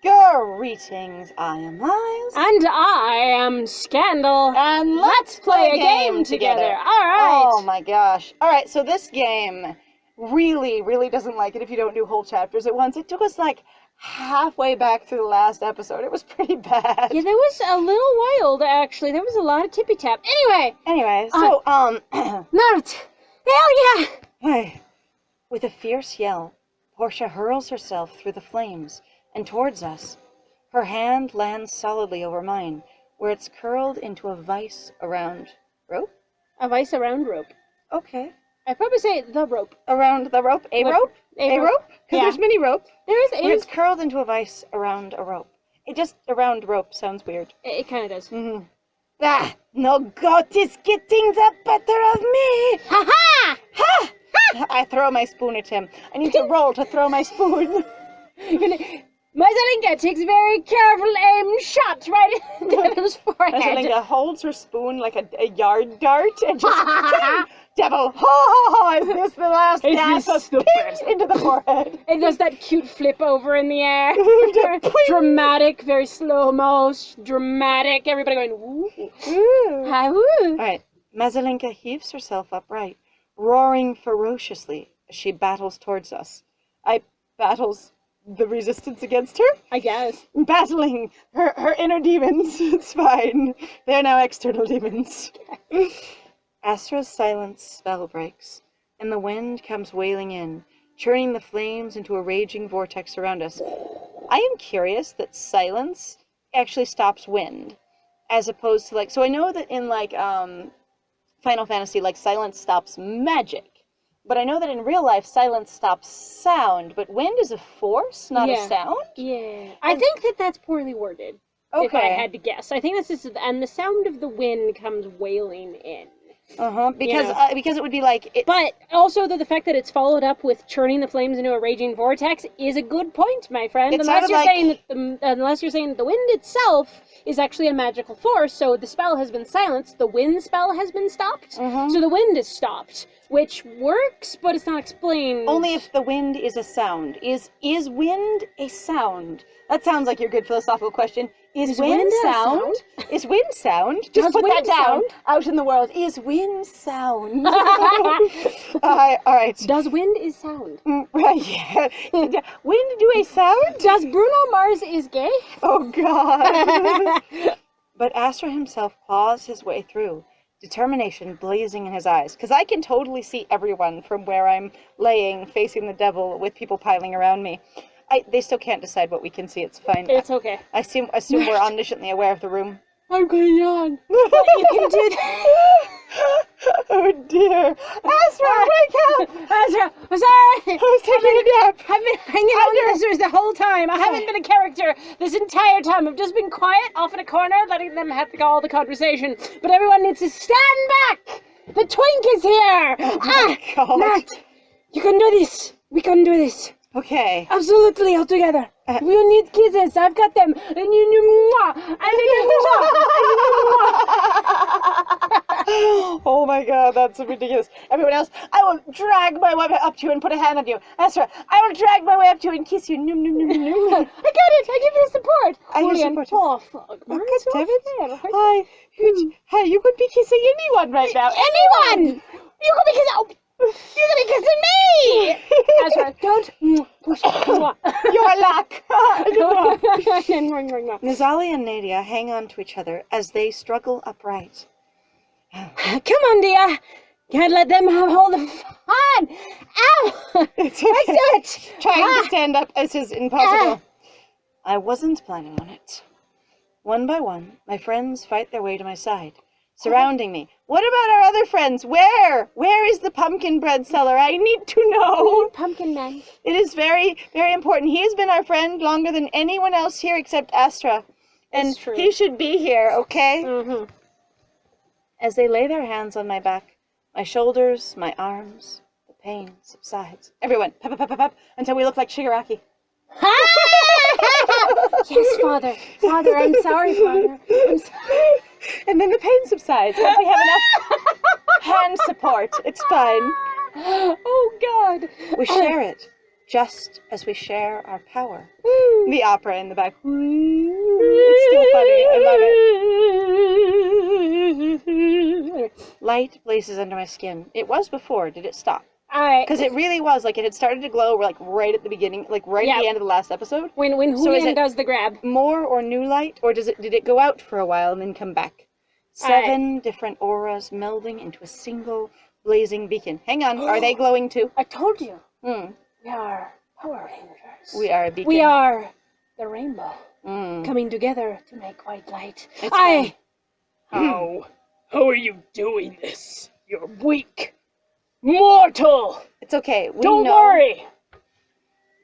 Greetings, I am Lies. And I am Scandal. And let's play a game together. Alright. Oh my gosh. Alright, so this game really doesn't like it if you don't do whole chapters at once. It took us like halfway back through the last episode. It was pretty bad. Yeah, there was a little wild, actually. There was a lot of tippy-tap. Anyway, so, Nart! Hell yeah! Hey. With a fierce yell, Portia hurls herself through the flames and towards us. Her hand lands solidly over mine, where it's curled into a vice around rope? A vice around rope. Okay. I'd probably say the rope. Around the rope? A rope? A rope? Because there's mini rope. There is Where it's curled into a vice around a rope. It just, around rope sounds weird. It kind of does. Mm-hmm. Ah, no goat is getting the better of me! Ha-ha! Ha! I throw my spoon at him. I need to roll to throw my spoon. Mazalinka takes a very careful aim shot right in Devil's forehead. Mazalinka holds her spoon like a yard dart and just Devil, ha! Is this the last dance? Into the forehead. It does that cute flip over in the air. Dramatic, very slow-mo, dramatic. Everybody going, woo. All right, Mazalinka heaves herself upright, roaring ferociously as she battles towards us. Battles the resistance against her? I guess. Battling her inner demons. It's fine. They're now external demons. Astra's silence spell breaks, and the wind comes wailing in, churning the flames into a raging vortex around us. I am curious that silence actually stops wind, as opposed to, like, so I know that in, like, Final Fantasy, like, silence stops magic. But I know that in real life, silence stops sound, but wind is a force, not a sound? Yeah. I think that's poorly worded, if I had to guess. I think this is, and the sound of the wind comes wailing in. Because it would be like... But also the fact that it's followed up with churning the flames into a raging vortex is a good point, my friend. Unless you're saying that the wind itself is actually a magical force, so the spell has been silenced, the wind spell has been stopped, so the wind is stopped. Which works, but it's not explained. Only if the wind is a sound. Is wind a sound? That sounds like your good philosophical question. Is wind sound? Is wind sound? Just put that down out in the world. Is wind sound? All right. Does wind is sound? Yeah. Wind do a sound? Does Bruno Mars is gay? Oh, God. But Astra himself claws his way through, determination blazing in his eyes. Because I can totally see everyone from where I'm laying, facing the devil, with people piling around me. They still can't decide what we can see. It's fine. It's okay. I assume we're omnisciently aware of the room. I'm going yawn. But you can do that. Oh dear. Astra, wake up! Astra, I'm sorry. I was taking a nap. I've been hanging on to this the whole time. I haven't been a character this entire time. I've just been quiet, off in a corner, letting them have all the conversation. But everyone needs to stand back. The twink is here. Oh my God. Matt, you can do this. We can do this. Okay. Absolutely, all together. We need kisses. I've got them. And you mwah. And Oh my God, that's ridiculous. Everyone else, I will drag my way up to you and put a hand on you. Astra, I will drag my way up to you and kiss you. Noom, noom, noom, noom, noom. I got it. I give you support. Julian. Oh, fuck. Hi, you could be kissing anyone right now. Anyone! You could be kissing... You're gonna be kissing me! Astra, don't push it. Your luck! Nizali and Nadia hang on to each other as they struggle upright. Come on, dear. Can't let them have all the fun. Ow! It's Let's do it. Trying to stand up is impossible. I wasn't planning on it. One by one, my friends fight their way to my side, surrounding me. What about our other friends? Where is the pumpkin bread seller? I need to know. Pumpkin man. It is very, very important. He has been our friend longer than anyone else here except Astra. And he should be here, okay? Mm-hmm. As they lay their hands on my back, my shoulders, my arms, the pain subsides. Everyone, pep, pep, pep, pep, until we look like Shigaraki. Yes, Father. Father, I'm sorry, Father. I'm sorry. And then the pain subsides once we have enough hand support. It's fine. Oh, God. We share it, just as we share our power. The opera in the back. It's still funny. I love it. Light blazes under my skin. It was before. Did it stop? Because it really was, like, it had started to glow, like, right at the beginning, like, right at the end of the last episode. When Julian does the grab. More or new light, or did it go out for a while and then come back? 7 different auras melding into a single blazing beacon. Hang on, are they glowing too? I told you. We are Power Rangers. We are a beacon. We are the rainbow. Coming together to make white light. How are you doing this? You're weak. Mortal! It's okay. Don't worry!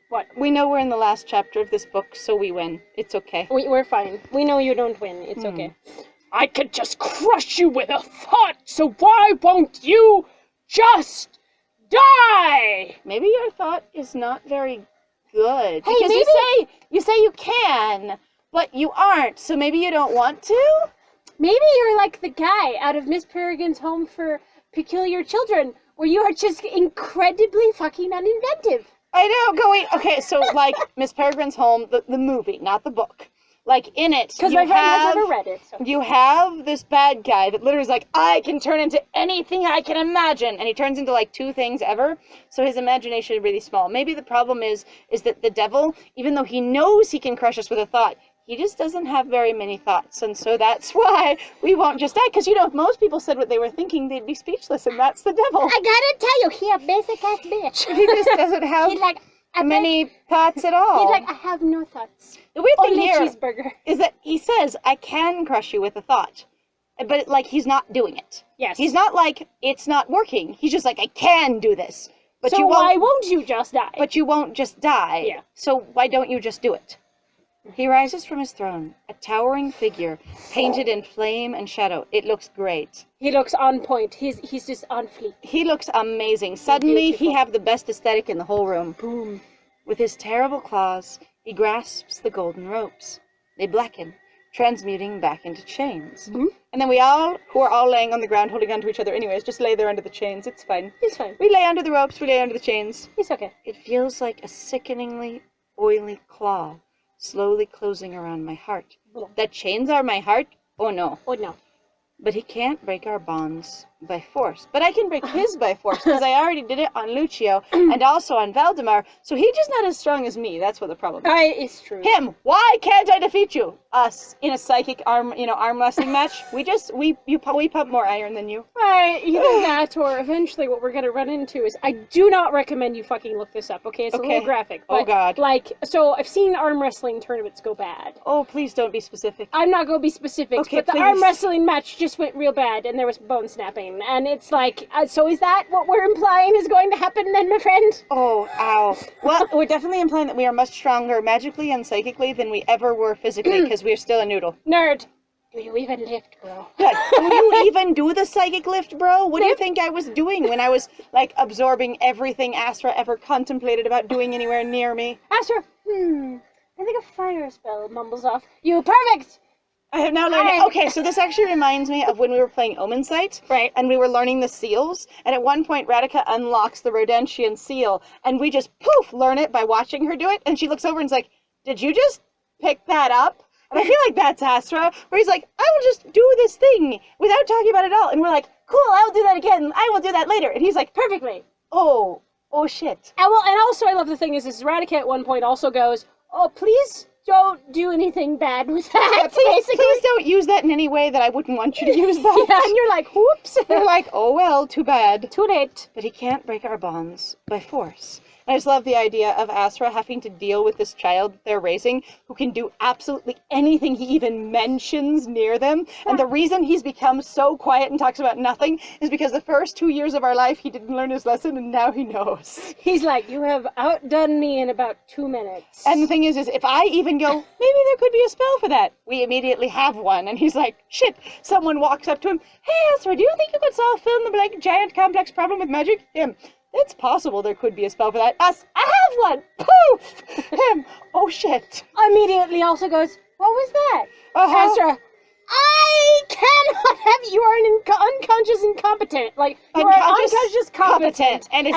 What? We know we're in the last chapter of this book, so we win. It's okay. We're fine. We know you don't win. It's okay. I could just crush you with a thought, so why won't you just die? Maybe your thought is not very good. Hey, because maybe... you say you can, but you aren't, so maybe you don't want to? Maybe you're like the guy out of Miss Peregrine's Home for Peculiar Children, where you are just incredibly fucking uninventive. I know, okay, so, like, Miss Peregrine's Home, the movie, not the book. Like, in it, because my friend has never read it. So. You have this bad guy that literally is like, I can turn into anything I can imagine, and he turns into, like, 2 things ever, so his imagination is really small. Maybe the problem is that the devil, even though he knows he can crush us with a thought, he just doesn't have very many thoughts, and so that's why we won't just die. Because, if most people said what they were thinking, they'd be speechless, and that's the devil. I gotta tell you, he a basic-ass bitch. He just doesn't have many thoughts at all. He's like, I have no thoughts. The weird thing Only here cheeseburger. is that he says, I can crush you with a thought. But, like, he's not doing it. Yes. He's not like, it's not working. He's just like, I can do this. But so you won't, why won't you just die? But you won't just die. Yeah. So why don't you just do it? He rises from his throne, a towering figure, painted in flame and shadow. It looks great. He looks on point. He's just on fleek. He looks amazing. Suddenly, he have the best aesthetic in the whole room. Boom. With his terrible claws, he grasps the golden ropes. They blacken, transmuting back into chains. Mm-hmm. And then we all, who are all laying on the ground holding onto each other anyways, just lay there under the chains. It's fine. It's fine. We lay under the ropes, we lay under the chains. It's okay. It feels like a sickeningly oily claw, slowly closing around my heart. That chains are my heart? Oh no. Oh no. But he can't break our bonds by force. But I can break his by force, because I already did it on Lucio, and also on Valdemar, so he's just not as strong as me. That's what the problem is. It's true. Him! Why can't I defeat you? Us, in a psychic arm wrestling match, we pump more iron than you. Either that, or eventually what we're gonna run into is, I do not recommend you fucking look this up, okay? It's a little graphic. But, oh god. So I've seen arm wrestling tournaments go bad. Oh, please don't be specific. I'm not gonna be specific, okay, but the arm wrestling match just went real bad, and there was bone snapping, and it's like, so is that what we're implying is going to happen then, my friend? Oh, ow. Well, we're definitely implying that we are much stronger magically and psychically than we ever were physically, because we're still a noodle. Nerd. Do you even lift, bro? Yeah, do you even do the psychic lift, bro? What do you think I was doing when I was, like, absorbing everything Astra ever contemplated about doing anywhere near me? Astra, I think a fire spell mumbles off. You perfect! I have now learned it. Okay, so this actually reminds me of when we were playing Omen Sight. Right. And we were learning the seals. And at one point, Radhika unlocks the Rodentian seal. And we just, poof, learn it by watching her do it. And she looks over and is like, did you just pick that up? And I feel like that's Astra, where he's like, I will just do this thing without talking about it all. And we're like, cool, I will do that again. I will do that later. And he's like, perfectly. Oh shit. And also I love the thing is Radhika at one point also goes, oh, please don't do anything bad with that. Yeah, please don't use that in any way that I wouldn't want you to use that. Yeah, and you're like, whoops. They're like, oh well, too bad. Too late. But he can't break our bonds by force. I just love the idea of Astra having to deal with this child that they're raising who can do absolutely anything he even mentions near them. And the reason he's become so quiet and talks about nothing is because the first 2 years of our life he didn't learn his lesson, and now he knows. He's like, you have outdone me in about 2 minutes. And the thing is if I even go, maybe there could be a spell for that, we immediately have one. And he's like, shit. Someone walks up to him, hey Astra, do you think you could solve fill-in-the-blank giant complex problem with magic? Him. It's possible there could be a spell for that. Us, I have one! Poof! Him, oh shit. Immediately also goes, what was that? Astra, I cannot have you are an unconscious incompetent. Like, you are unconscious competent. And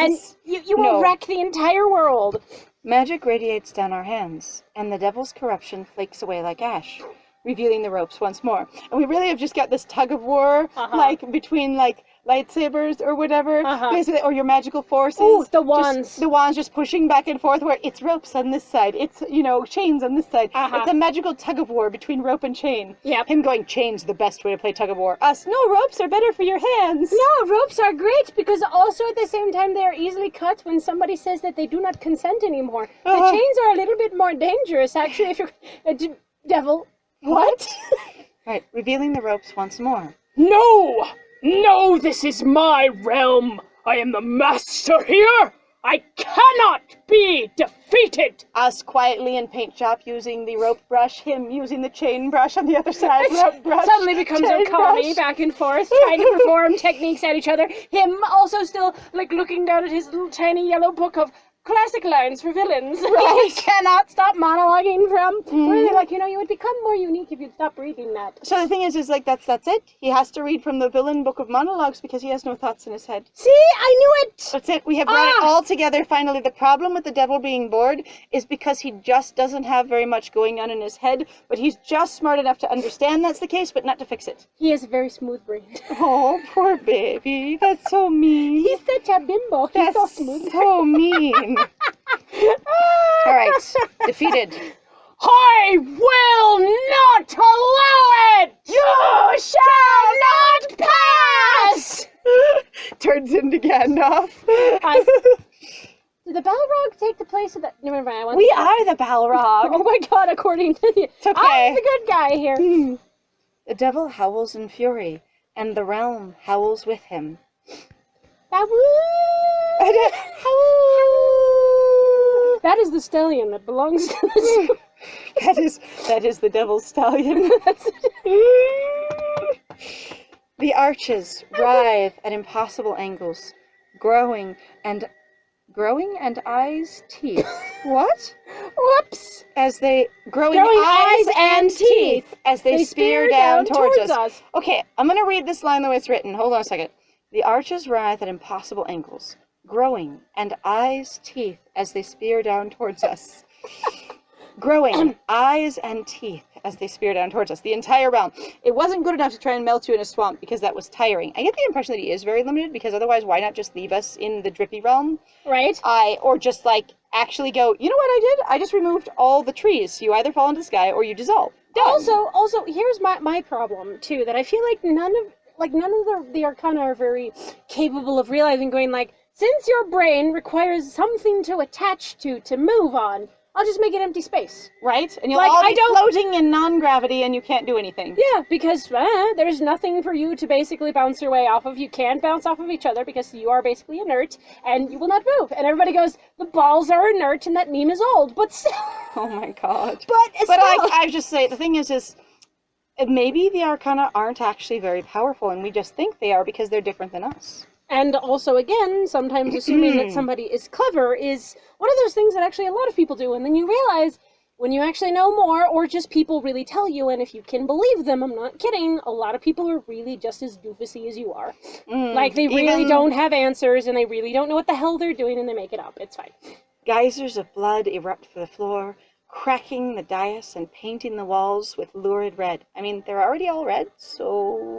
you will wreck the entire world. Magic radiates down our hands, and the devil's corruption flakes away like ash, revealing the ropes once more. And we really have just got this tug of war, like, between, like, lightsabers or whatever, basically, or your magical forces. Ooh, the wands. The wands just pushing back and forth, where it's ropes on this side, it's, you know, chains on this side. It's a magical tug of war between rope and chain. Yep. Him going, chain's the best way to play tug of war. Us, no, ropes are better for your hands. No, ropes are great because also at the same time they are easily cut when somebody says that they do not consent anymore. The chains are a little bit more dangerous, actually, if you're devil. What? Right, revealing the ropes once more. No! No, this is my realm! I am the master here! I cannot be defeated! Us quietly in paint shop using the rope brush, him using the chain brush on the other side. Rope brush, Suddenly becomes chain Okami brush. back and forth, trying to perform techniques at each other. Him also still, like, looking down at his little tiny yellow book of classic lines for villains. He cannot stop monologuing from. Really, like, you know, you would become more unique if you'd stop reading that. So the thing is like, that's it. He has to read from the villain book of monologues because he has no thoughts in his head. See, I knew it! That's it. We have brought it all together finally. The problem with the devil being bored is because he just doesn't have very much going on in his head, but he's just smart enough to understand that's the case, but not to fix it. He has a very smooth brain. Oh, poor baby. That's so mean. He's such a bimbo. He's That's so smooth. so mean. All right, defeated. I will not allow it! You shall not pass! Turns into Gandalf. Did the Balrog take the place of the... Never mind, We are the Balrog. Oh my god, according to the... It's okay. I'm the good guy here. The devil howls in fury, and the realm howls with him. That is the stallion that belongs to this. That is the devil's stallion. The arches writhe at impossible angles, growing and eyes teeth. What? Whoops! As they growing eyes and teeth as they spear down towards us. Okay, I'm gonna read this line the way it's written. Hold on a second. The arches writhe at impossible angles, growing and eyes teeth as they spear down towards us. Growing eyes and teeth as they spear down towards us. The entire realm. It wasn't good enough to try and melt you in a swamp because that was tiring. I get the impression that he is very limited because otherwise why not just leave us in the drippy realm? Right. Or just like actually go, you know what I did? I just removed all the trees. So you either fall into the sky or you dissolve. Done. Also, here's my problem too, that I feel like none of the Arcana are very capable of realizing, going like, since your brain requires something to attach to move on, I'll just make it empty space. Right? And you'll Like, all I be don't- floating in non-gravity and you can't do anything. Yeah, because there's nothing for you to basically bounce your way off of. You can't bounce off of each other because you are basically inert and you will not move. And everybody goes, the balls are inert and that meme is old, but still. Oh my god. But still. I just say, the thing is maybe the Arcana aren't actually very powerful and we just think they are because they're different than us. And also, again, sometimes assuming that somebody is clever is one of those things that actually a lot of people do. And then you realize when you actually know more, or just people really tell you, and if you can believe them, I'm not kidding, a lot of people are really just as doofusy as you are. Like, they really don't have answers, and they really don't know what the hell they're doing, and they make it up. It's fine. Geysers of blood erupt from the floor, cracking the dais and painting the walls with lurid red. I mean, they're already all red, so...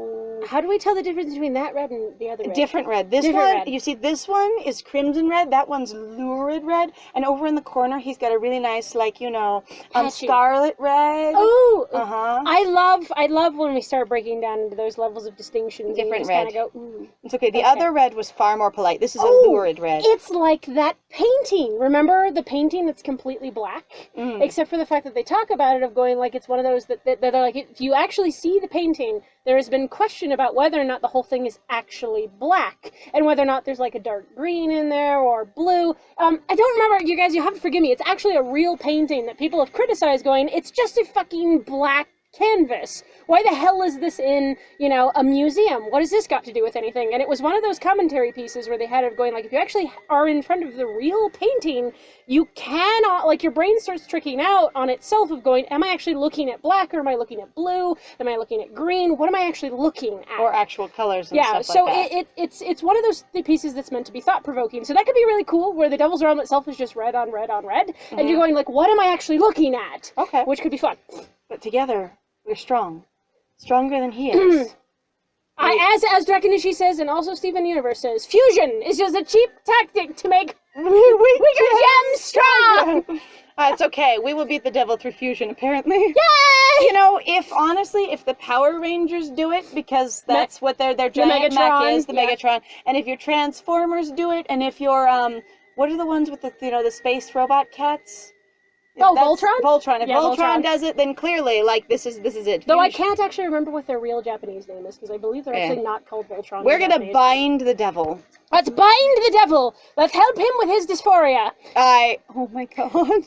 How do we tell the difference between that red and the other red? Different red. This Different one, red. you see, this one is crimson red, that one's lurid red, and over in the corner, he's got a really nice, like, you know, Patchy. scarlet red. Oh! Uh-huh. I love when we start breaking down into those levels of distinctions. Different and you red. just kind of go, ooh. It's okay. The other red was far more polite. This is a lurid red. It's like that painting. Remember the painting that's completely black? Except for the fact that they talk about it of going like it's one of those that they're like, if you actually see the painting, there has been question about whether or not the whole thing is actually black and whether or not there's like a dark green in there or blue. I don't remember, you guys, you have to forgive me. It's actually a real painting that people have criticized going, it's just a fucking black canvas? Why the hell is this in, a museum? What has this got to do with anything? And it was one of those commentary pieces where they had it going, like, if you actually are in front of the real painting, you cannot, like, your brain starts tricking out on itself of going, am I actually looking at black, or am I looking at blue? Am I looking at green? What am I actually looking at? Or actual colors and stuff so like that. it's one of those pieces that's meant to be thought-provoking. So that could be really cool, where the Devil's Realm itself is just red on red on red, and you're going, like, what am I actually looking at? Okay. Which could be fun. But together, we're strong. Stronger than he is. As Drakenishi says, and also Steven Universe says, fusion is just a cheap tactic to make weaker gems strong! It's okay. We will beat the devil through fusion, apparently. Yay! If the Power Rangers do it, because that's what their giant mech is, the Megatron, and if your Transformers do it, and if your, what are the ones with the space robot cats? Voltron? Voltron. If Yeah, Voltron does it, then clearly, this is it. Though I can't actually remember what their real Japanese name is, because I believe they're actually not called Voltron. We're gonna bind the devil. Let's bind the devil! Let's help him with his dysphoria! Oh my god.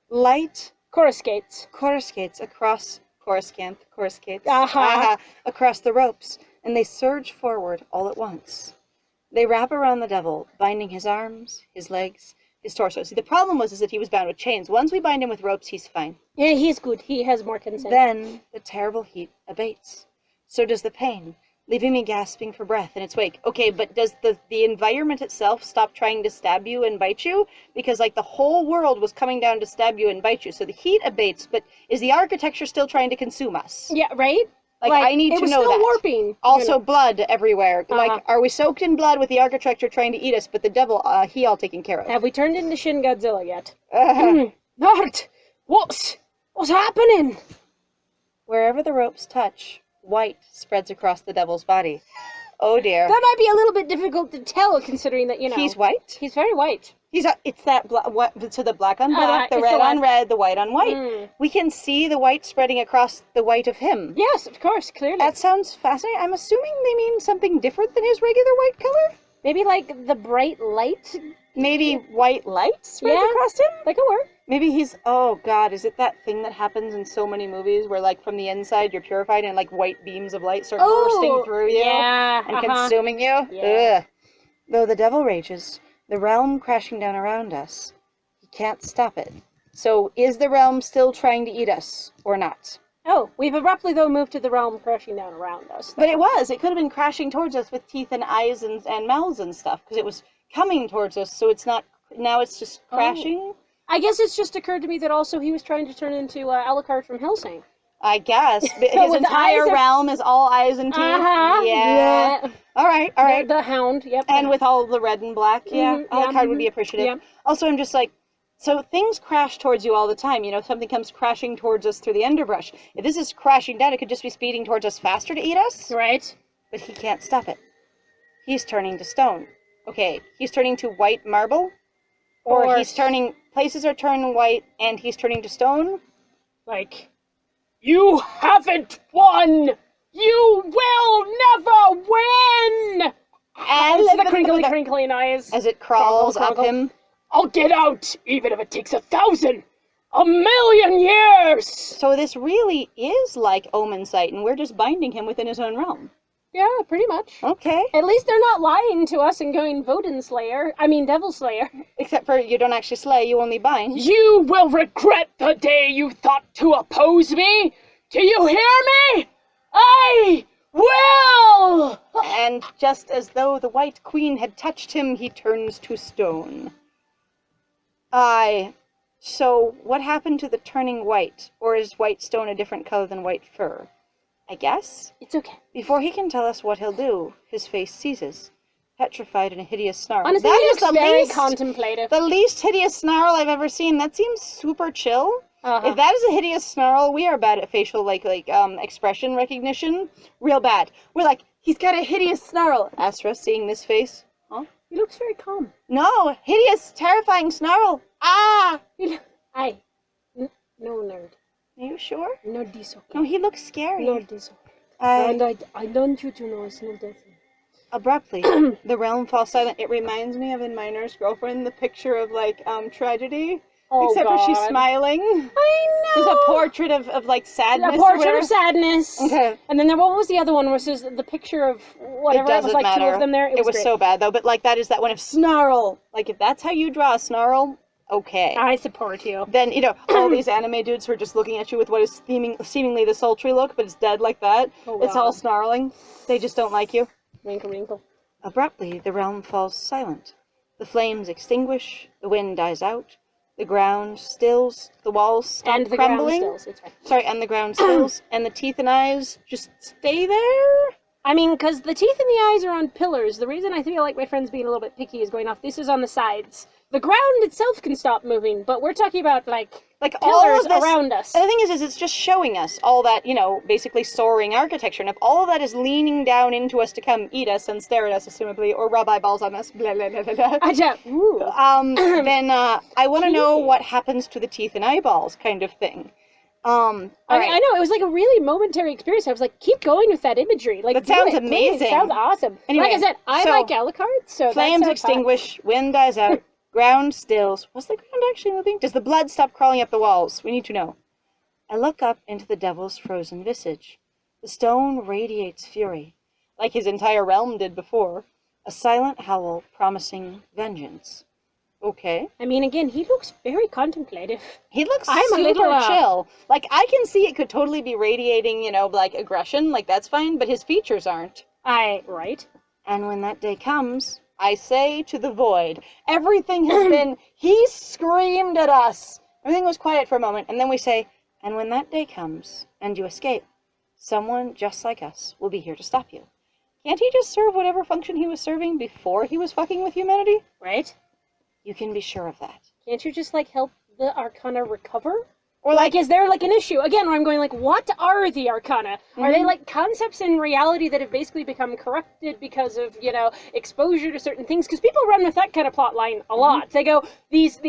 Light Coruscates across Coruscates. Aha. Across the ropes, and they surge forward all at once. They wrap around the devil, binding his arms, his legs, his torso. See, the problem is that he was bound with chains. Once we bind him with ropes, he's fine. Yeah, he's good. He has more consent. Then the terrible heat abates. So does the pain, leaving me gasping for breath in its wake. Okay, but does the environment itself stop trying to stab you and bite you? Because, the whole world was coming down to stab you and bite you. So the heat abates, but is the architecture still trying to consume us? Yeah, right? I need to know that. It was still warping. Also, blood everywhere. Are we soaked in blood with the architecture trying to eat us, but the devil, he all taken care of? Have we turned into Shin Godzilla yet? Nart! What's happening? Wherever the ropes touch, white spreads across the devil's body. Oh dear. That might be a little bit difficult to tell, considering that, He's white? He's very white. It's that so the black on black, the red on red, the white on white. We can see the white spreading across the white of him. Yes, of course, clearly. That sounds fascinating. I'm assuming they mean something different than his regular white color? Maybe like the bright light? Maybe white light spreads across him? That could work. Maybe he's, oh god, is it that thing that happens in so many movies where from the inside you're purified and white beams of light start bursting through you and consuming you? Yeah. Ugh. Though the devil rages, the realm crashing down around us, he can't stop it. So is the realm still trying to eat us or not? Oh, we've abruptly though moved to the realm crashing down around us. But it could have been crashing towards us with teeth and eyes and mouths and stuff, because it was coming towards us, so it's not, now it's just crashing. I guess it's just occurred to me that also he was trying to turn into Alucard from Hellsing. I guess. His entire realm is all eyes and teeth. Yeah. All right. The Hound, yep. And with all the red and black, Alucard would be appreciative. Yeah. Also, I'm just so things crash towards you all the time. Something comes crashing towards us through the underbrush. If this is crashing down, it could just be speeding towards us faster to eat us. Right. But he can't stop it. He's turning to stone. Okay, he's turning to white marble? Or he's turning... Places are turning white, and he's turning to stone? You haven't won! You will never win! And the crinkly eyes. As it crawls up him. I'll get out, even if it takes 1,000, 1,000,000 years! So this really is like Omen Sight, and we're just binding him within his own realm. Yeah, pretty much. Okay. At least they're not lying to us and going Devil Slayer. Except for you don't actually slay, you only bind. You will regret the day you thought to oppose me! Do you hear me? I will! And just as though the White Queen had touched him, he turns to stone. So what happened to the turning white? Or is white stone a different color than white fur? I guess. It's okay. Before he can tell us what he'll do, his face seizes, petrified in a hideous snarl. Honestly, that he is looks very contemplative. The least hideous snarl I've ever seen. That seems super chill. If that is a hideous snarl, we are bad at facial expression recognition. Real bad. We're like, he's got a hideous snarl. Astra, seeing this face. Huh? He looks very calm. No, hideous, terrifying snarl. Ah! No, nerd. Are you sure? No, this okay. No, he looks scary. No, this okay. I want you to know it's not that thing. Abruptly, the realm falls silent. It reminds me of in My Nurse Girlfriend, the picture of tragedy. Oh, Except for she's God. smiling. I know. There's a portrait of like sadness. A or portrait whatever. of sadness. Okay. And then what was the other one? Was the picture of whatever? It It was doesn't like matter. two of them there. It was great. so bad though. But like that is that one of snarl. Like if that's how you draw a snarl, okay. I support you. Then all these anime dudes who are just looking at you with what is seemingly the sultry look, but it's dead like that. Oh, it's all God. snarling. They just don't like you. Wrinkle, wrinkle. Abruptly, the realm falls silent. The flames extinguish. The wind dies out. The ground stills. The walls stop And the crumbling. ground stills. It's fine. Sorry, and the ground stills, and the teeth and eyes just stay there. I mean, because the teeth and the eyes are on pillars. The reason I feel like my friend's being a little bit picky is going off. This is on the sides. The ground itself can stop moving, but we're talking about like all pillars of this, around us. And the thing is it's just showing us all that, basically soaring architecture. And if all of that is leaning down into us to come eat us and stare at us, assumably, or rub eyeballs on us, blah, blah, blah, blah, blah. Ooh. Then I want to know what happens to the teeth and eyeballs kind of thing. I know, it was like a really momentary experience. I was like, keep going with that imagery. Like, That sounds please. amazing. Sounds awesome. Anyway, like I said, I so like Alucard, so Flames that extinguish, wind dies out, ground stills. Was the ground actually moving? Does the blood stop crawling up the walls? We need to know. I look up into the devil's frozen visage. The stone radiates fury, like his entire realm did before. A silent howl promising vengeance. Okay. I mean, again, he looks very contemplative. He looks I'm a super little, chill. Like, I can see it could totally be radiating, like aggression. Like, that's fine, but his features aren't. Right? And when that day comes, I say to the void, everything has been, he screamed at us. Everything was quiet for a moment, and then we say, and when that day comes, and you escape, someone just like us will be here to stop you. Can't he just serve whatever function he was serving before he was fucking with humanity? Right? You can be sure of that. Can't you just, like, help the Arcana recover? Or Like, is there, like, an issue? Again, where I'm going, like, what are the Arcana? Are they, like, concepts in reality that have basically become corrupted because of, exposure to certain things? Because people run with that kind of plot line a lot. They go, these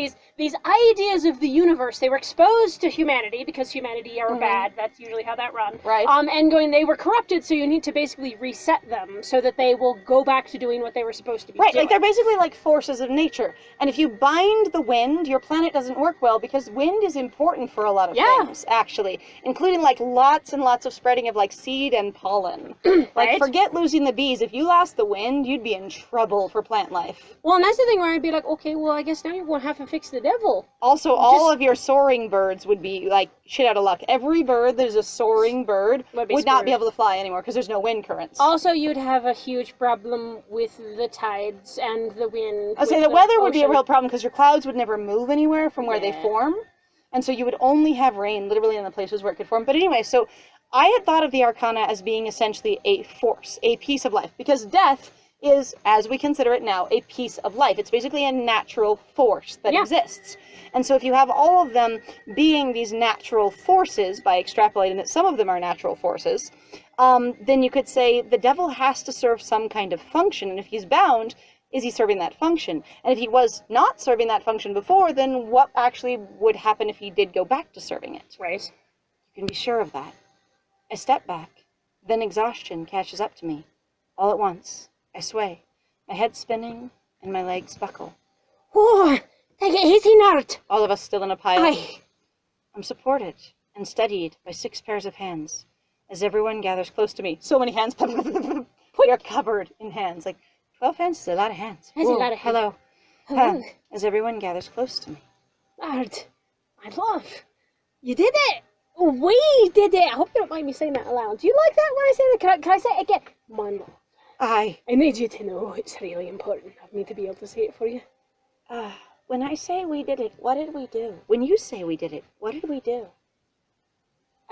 ideas of the universe, they were exposed to humanity because humanity are bad. That's usually how that runs. Right. And going, they were corrupted, so you need to basically reset them so that they will go back to doing what they were supposed to be Right, doing. like they're basically like forces of nature. And if you bind the wind, your planet doesn't work well because wind is important for a lot of things, actually, including like lots and lots of spreading of like seed and pollen. Like, Right. forget losing the bees. If you lost the wind, you'd be in trouble for plant life. Well, and that's the thing where I'd be like, okay, well, I guess now you're going to have to fix the devil. Also, all of your soaring birds would be like shit out of luck. Every bird that is a soaring bird Would would be not be screwed. able to fly anymore because there's no wind currents. Also, you'd have a huge problem with the tides and the wind. I'd say with the weather would be a ocean. real problem because your clouds would never move anywhere from where they Yeah. form. And so you would only have rain literally in the places where it could form. But anyway, so I had thought of the Arcana as being essentially a force, a piece of life. Because death is, as we consider it now, a piece of life. It's basically a natural force that exists. And so if you have all of them being these natural forces, by extrapolating that some of them are natural forces, then you could say the devil has to serve some kind of function. And if he's bound, is he serving that function? And if he was not serving that function before, then what actually would happen if he did go back to serving it? Right. You can be sure of that. I step back. Then exhaustion catches up to me. All at once, I sway, my head spinning and my legs buckle. Oh, is he not? All of us still in a pile. Aye. I'm supported and steadied by 6 pairs of hands as everyone gathers close to me. So many hands. We are covered in hands. Like, 12 hands is a lot of hands. That's a Whoa, lot of hands. Hello. As everyone gathers close to me. Art, my love, you did it. We did it. I hope you don't mind me saying that aloud. Do you like that when I say that? Can I say it again? My love. I need you to know it's really important of me to be able to say it for you. When I say we did it, what did we do? When you say we did it, what did we do?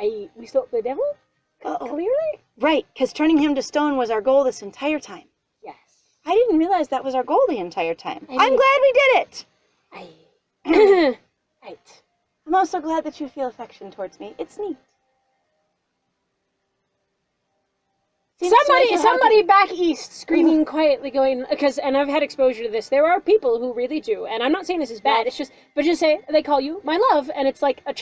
We stopped the devil? Clearly? Right, because turning him to stone was our goal this entire time. Yes. I didn't realize that was our goal the entire time. I I'm mean- glad we did it! Right. I'm also glad that you feel affection towards me. It's neat. Seems to make you Somebody happy. back east screaming quietly going, and I've had exposure to this, there are people who really do, and I'm not saying this is bad, Yes. but just say, they call you my love, and it's like a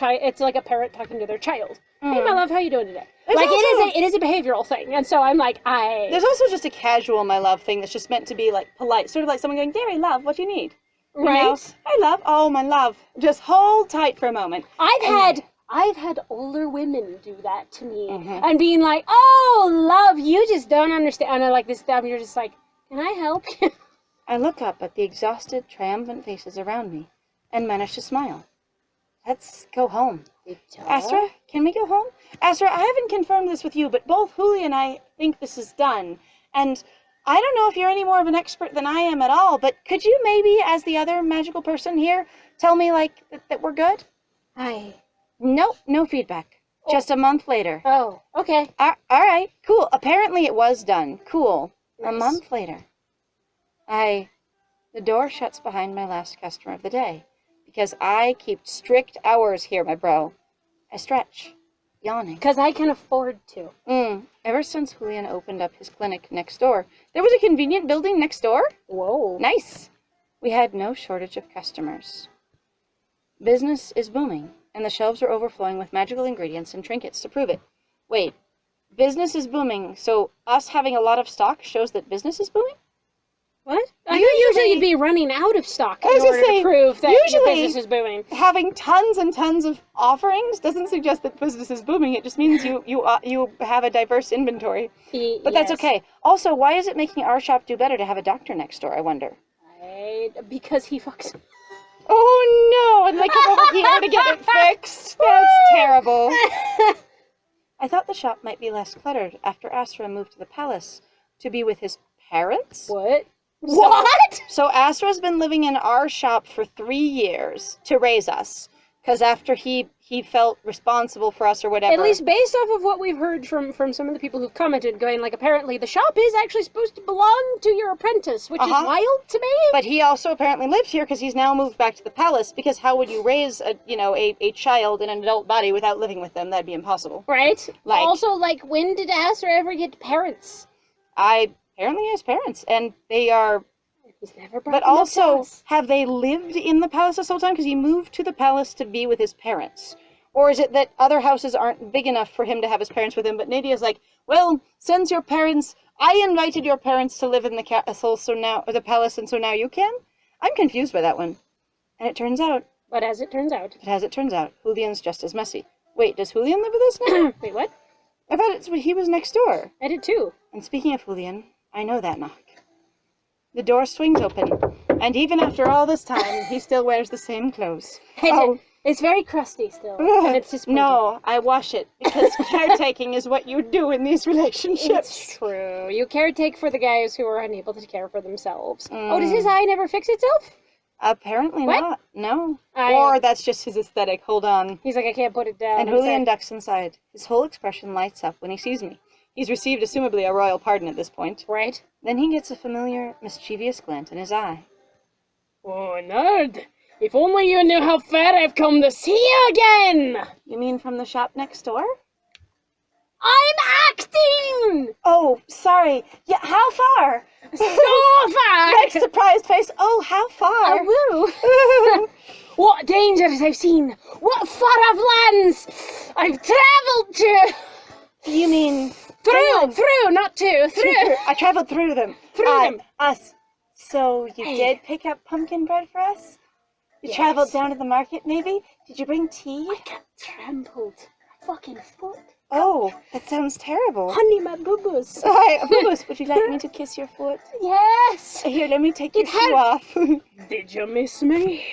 parent talking to their child. Hey, my love, how you doing today? There's Like, also- it is a behavioral thing, and so I'm like, There's also just a casual my love thing that's just meant to be like polite. Sort of like someone going, Gary, love, what do you need? You know? I love, oh, my love. Just hold tight for a moment. I've had older women do that to me and being like, oh, love, you just don't understand. And I like this stuff, you're just like, can I help you? I look up at the exhausted, triumphant faces around me and manage to smile. Let's go home. Astra, can we go home? Astra, I haven't confirmed this with you, but both Julian and I think this is done. And I don't know if you're any more of an expert than I am at all, but could you maybe, as the other magical person here, tell me, like, that we're good? Nope, no feedback. Just a month later. Oh, okay. All right, cool. Apparently it was done. Cool. Nice. A month later. The door shuts behind my last customer of the day, because I keep strict hours here, my bro. I stretch, yawning. Because I can afford to. Ever since Julian opened up his clinic next door, there was a convenient building next door. Whoa. Nice. We had no shortage of customers. Business is booming, and the shelves are overflowing with magical ingredients and trinkets to prove it. Wait, business is booming, so us having a lot of stock shows that business is booming? What? I thought usually you'd be running out of stock in order to prove that your business is booming. Having tons and tons of offerings doesn't suggest that business is booming. It just means you have a diverse inventory. But that's okay. Also, why is it making our shop do better to have a doctor next door, I wonder? Because he fucks... Oh no! And they come over here to get it fixed. That's terrible. I thought the shop might be less cluttered after Astra moved to the palace to be with his parents. What? So Astra's been living in our shop for 3 years to raise us, because after he felt responsible for us or whatever. At least based off of what we've heard from some of the people who've commented, going like, apparently the shop is actually supposed to belong to your apprentice, which is wild to me. But he also apparently lived here because he's now moved back to the palace, because how would you raise a child in an adult body without living with them? That'd be impossible. Right. Also, like, when did Astra ever get parents? Apparently he has parents, and they are... He's never brought But also, have they lived in the palace this whole time? Because he moved to the palace to be with his parents. Or is it that other houses aren't big enough for him to have his parents with him? But Nadia's like, well, since your parents... I invited your parents to live in the castle, so now... Or the palace, and so now you can? I'm confused by that one. And it turns out... But as it turns out... Julian's just as messy. Wait, does Julian live with us now? Wait, what? I thought he was next door. I did too. And speaking of Julian, I know that knock. The door swings open, and even after all this time, he still wears the same clothes. It's very crusty still, and it's just... No, I wash it, because caretaking is what you do in these relationships. It's true. You caretake for the guys who are unable to care for themselves. Oh, does his eye never fix itself? Apparently not. No. Or that's just his aesthetic. Hold on. He's like, I can't put it down. And Julian ducks inside. His whole expression lights up when he sees me. He's received, assumably, a royal pardon at this point. Right. Then he gets a familiar, mischievous glint in his eye. Oh, nerd! If only you knew how far I've come to see you again! You mean from the shop next door? I'm acting! Oh, sorry. Yeah, how far? So far! Next surprised face. Oh, how far? Oh, woo! What dangers I've seen! What far off lands I've travelled to! You mean... Through, not to, through! I traveled through them. Through them. Us. So you did pick up pumpkin bread for us? You traveled down to the market, maybe? Did you bring tea? I got trampled. Fucking foot. Oh, that sounds terrible. Honey, my boo-boos. Hi, boo-boos, would you like me to kiss your foot? Yes. Here, let me take your shoe off. Did you miss me?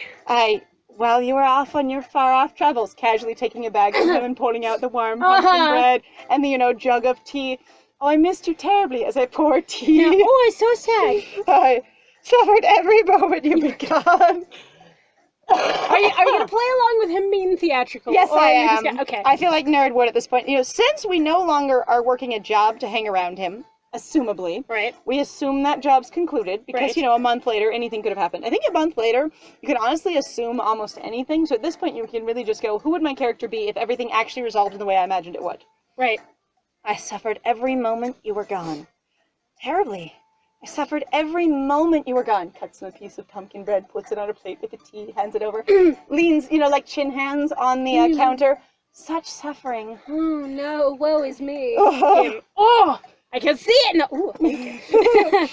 While you were off on your far-off travels, casually taking a bag from him and pulling out the warm pumpkin bread and the, jug of tea. Oh, I missed you terribly as I poured tea. Yeah. Oh, I'm so sad. I suffered every moment you've been gone. Are you going to play along with him being theatrical? Yes, I am. Okay. I feel like Nerd would at this point. Since we no longer are working a job to hang around him, assumably. Right. We assume that job's concluded because, a month later, anything could have happened. I think a month later, you can honestly assume almost anything. So at this point, you can really just go, who would my character be if everything actually resolved in the way I imagined it would? Right. I suffered every moment you were gone. Terribly. I suffered every moment you were gone. Cuts him a piece of pumpkin bread, puts it on a plate with the tea, hands it over. Leans, like chin hands on the counter. Such suffering. Oh, no. Woe is me. Oh, I can see it now. Ooh, thank you.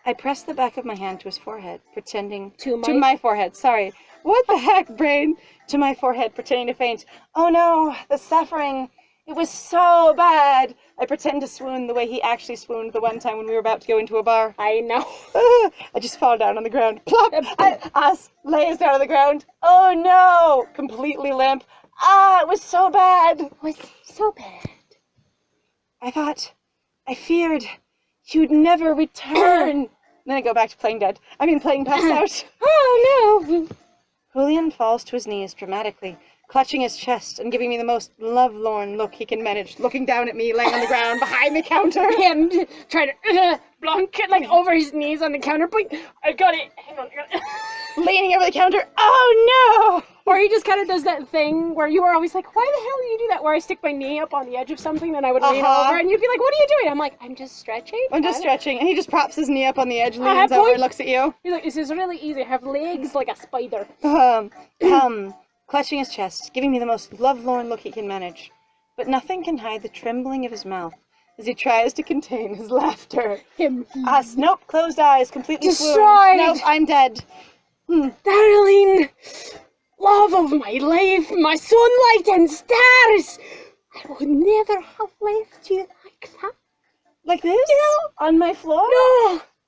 I pressed the back of my hand to his forehead, pretending... To my forehead, sorry. What the heck, brain? To my forehead, pretending to faint. Oh no, the suffering. It was so bad. I pretend to swoon the way he actually swooned the one time when we were about to go into a bar. I know. I just fall down on the ground. Plop! Us lays down on the ground. Oh no! Completely limp. It was so bad. It was so bad. I feared you'd never return. Then I go back to playing passed out. Oh no! Julian falls to his knees dramatically, clutching his chest and giving me the most lovelorn look he can manage, looking down at me laying on the ground behind the counter. Him trying to blanket like over his knees on the counter. I got it. Hang on. Leaning over the counter. Oh no! Or he just kind of does that thing where you were always like, why the hell do you do that? Where I stick my knee up on the edge of something, then I would lean over, and you'd be like, what are you doing? I'm like, I'm just stretching. I'm just stretching. And he just props his knee up on the edge, leans over, and looks at you. He's like, this is really easy. I have legs like a spider. Clutching his chest, giving me the most lovelorn look he can manage. But nothing can hide the trembling of his mouth as he tries to contain his laughter. Him. Us, nope, closed eyes, completely Destroyed. swooned. Nope, I'm dead. Darling, love of my life, my sunlight and stars, I would never have left you like that. Like this? On my floor?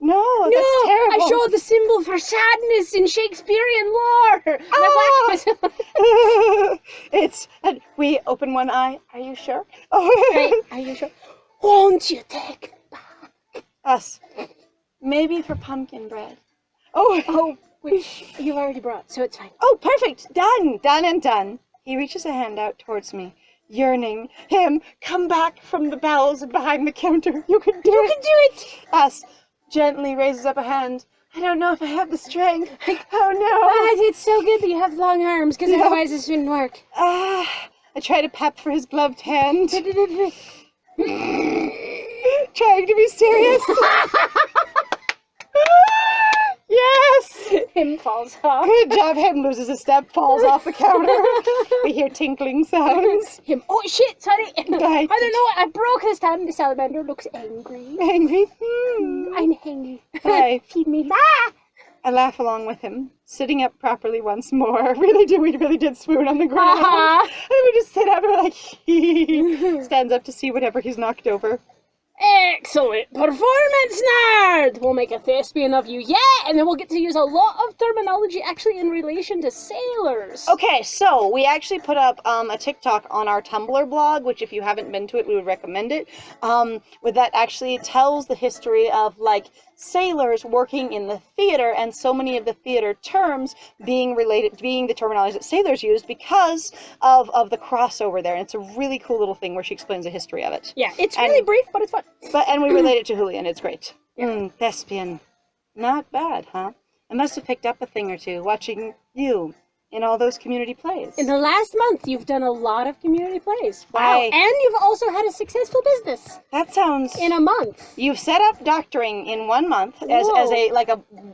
No, that's terrible. I showed the symbol for sadness in Shakespearean lore. We open one eye. Are you sure? Right, are you sure? Won't you take it back? Us. Maybe for pumpkin bread. Which you've already brought, so it's fine. Oh, perfect. Done. Done and done. He reaches a hand out towards me, yearning. Him, come back from the bowels and behind the counter. You can do it. You can do it. Us, gently raises up a hand. I don't know if I have the strength. Oh, no. It's so good that you have long arms, because otherwise this wouldn't work. I try to pep for his gloved hand. Trying to be serious. Yes! Him falls off. Good job. Him loses a step, falls off the counter. We hear tinkling sounds. Him, oh shit, sorry. I don't know Right. what I broke this time. The salamander looks angry. Angry. I'm hangry. Hi. Feed me. I laugh along with him, sitting up properly once more. We really did swoon on the ground. And we just sit up and we're like, stands up to see whatever he's knocked over. Excellent performance, nerd! We'll make a thespian of you, and then we'll get to use a lot of terminology actually in relation to sailors. Okay, so we actually put up a TikTok on our Tumblr blog, which if you haven't been to it, we would recommend it. With that actually tells the history of like sailors working in the theater and so many of the theater terms being the terminology that sailors used because of the crossover there. And it's a really cool little thing where she explains the history of it. Yeah, it's really brief, but it's fun. And we relate it to Julian. It's great. Thespian. Not bad, huh? I must have picked up a thing or two watching you in all those community plays. In the last month, you've done a lot of community plays. Wow. And you've also had a successful business. That sounds... In a month. You've set up doctoring in 1 month as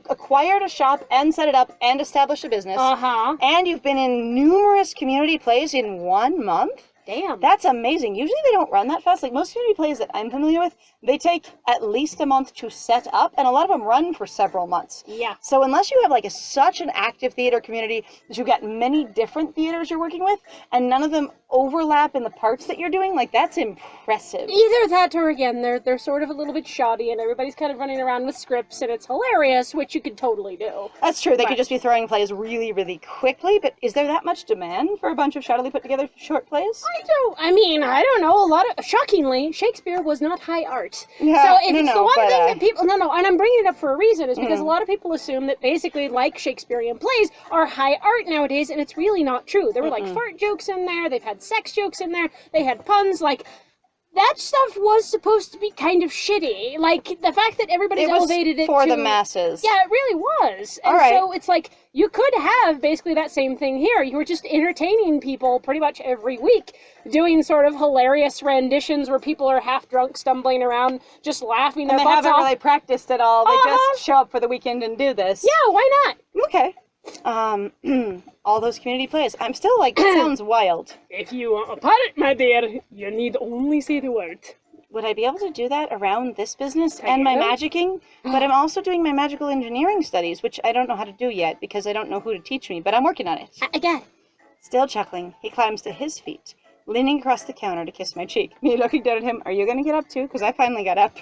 acquired a shop and set it up and established a business. And you've been in numerous community plays in 1 month. Damn. That's amazing. Usually they don't run that fast. Like most community plays that I'm familiar with, they take at least a month to set up, and a lot of them run for several months. Yeah. So unless you have like such an active theater community that you've got many different theaters you're working with, and none of them overlap in the parts that you're doing, like that's impressive. Either that or again, they're sort of a little bit shoddy, and everybody's kind of running around with scripts, and it's hilarious, which you could totally do. That's true. They could just be throwing plays really, really quickly, but is there that much demand for a bunch of shoddily put together short plays? I don't know. Shockingly, Shakespeare was not high art. Yeah, so if it's the one thing that people, and I'm bringing it up for a reason, is because a lot of people assume that basically, like Shakespearean plays, are high art nowadays, and it's really not true. There were like fart jokes in there, they've had sex jokes in there, they had puns, like, that stuff was supposed to be kind of shitty. Like, the fact that everybody's elevated it for the masses. Yeah, it really was. And so it's like, you could have basically that same thing here. You were just entertaining people pretty much every week, doing sort of hilarious renditions where people are half drunk, stumbling around, just laughing their butts off. And they haven't really practiced at all. They just show up for the weekend and do this. Yeah, why not? Okay. All those community plays. I'm still like, it sounds wild. If you want a pirate, my dear, you need only say the word. would I be able to do that around this business and Kind my of. magicking? But I'm also doing my magical engineering studies, which I don't know how to do yet because I don't know who to teach me, but I'm working on it. I got it. Still chuckling, he climbs to his feet, leaning across the counter to kiss my cheek. Me looking down at him, are you going to get up too? Because I finally got up.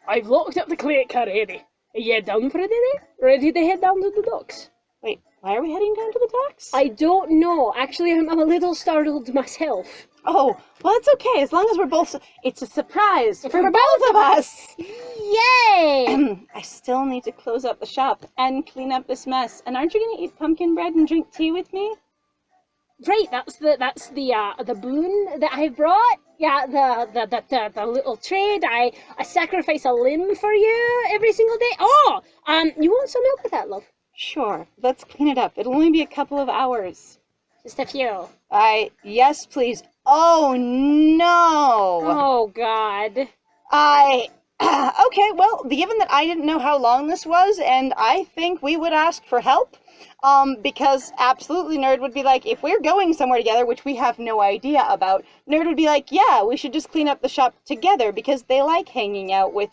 I've locked up the crate already. Are you down for the day? Ready to head down to the docks? Wait, why are we heading down to the docks? I don't know. Actually, I'm a little startled myself. Oh, well, it's okay, as long as we're both... It's a surprise for both of us! Yay! I still need to close up the shop and clean up this mess. And aren't you going to eat pumpkin bread and drink tea with me? Right, that's the boon that I brought. Yeah, the little trade. I sacrifice a limb for you every single day. Oh, you want some help with that, love? Sure, let's clean it up. It'll only be a couple of hours. Just a few. Yes, please. Oh, no! Oh, God. Okay, well, given that I didn't know how long this was, and I think we would ask for help, because absolutely Nerd would be like, if we're going somewhere together, which we have no idea about, Nerd would be like, yeah, we should just clean up the shop together, because they like hanging out with,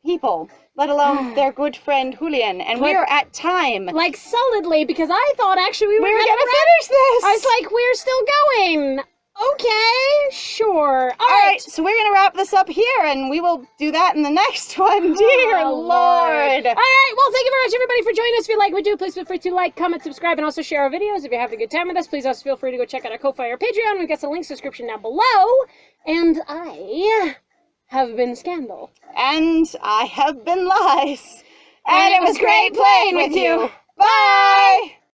people, let alone their good friend Julian, and we're at time. Like, solidly, because I thought actually we were We're gonna finish this! I was like, we're still going. Okay, sure. All Alright, right. so we're gonna wrap this up here, and we will do that in the next one, dear Oh, Lord! All right, well, thank you very much, everybody, for joining us. If you like what we do, please feel free to like, comment, subscribe, and also share our videos. If you're having a good time with us, please also feel free to go check out our Ko-Fi or Patreon. We've got some links in the description down below. And I have been Scandal. And I have been Lies. And it was great playing with you. Bye!